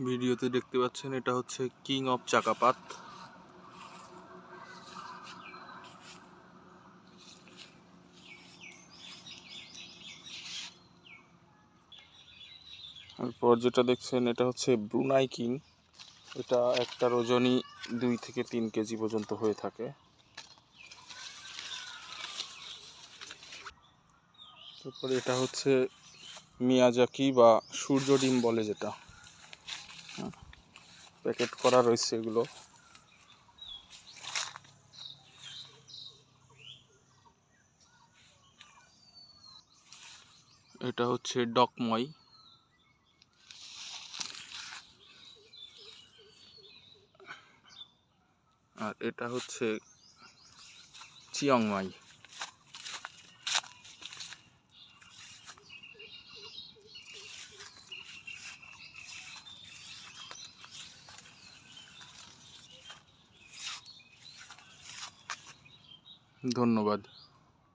ভিডিওতে দেখতে পাচ্ছেন এটা হচ্ছে কিং অফ চাকাপাত। এরপর যেটা দেখছেন এটা হচ্ছে ব্রুনাই কিং। এটা একটার ওজনই 2 থেকে 3 কেজি পর্যন্ত হয়ে থাকে। তারপরে এটা হচ্ছে মিয়াজাকি বা সূর্য ডিম বলে, যেটা প্যাকেট করা রয়েছে এগুলো। এটা হচ্ছে ডকময়। আর এটা হচ্ছে চিয়ংমাই। ধন্যবাদ।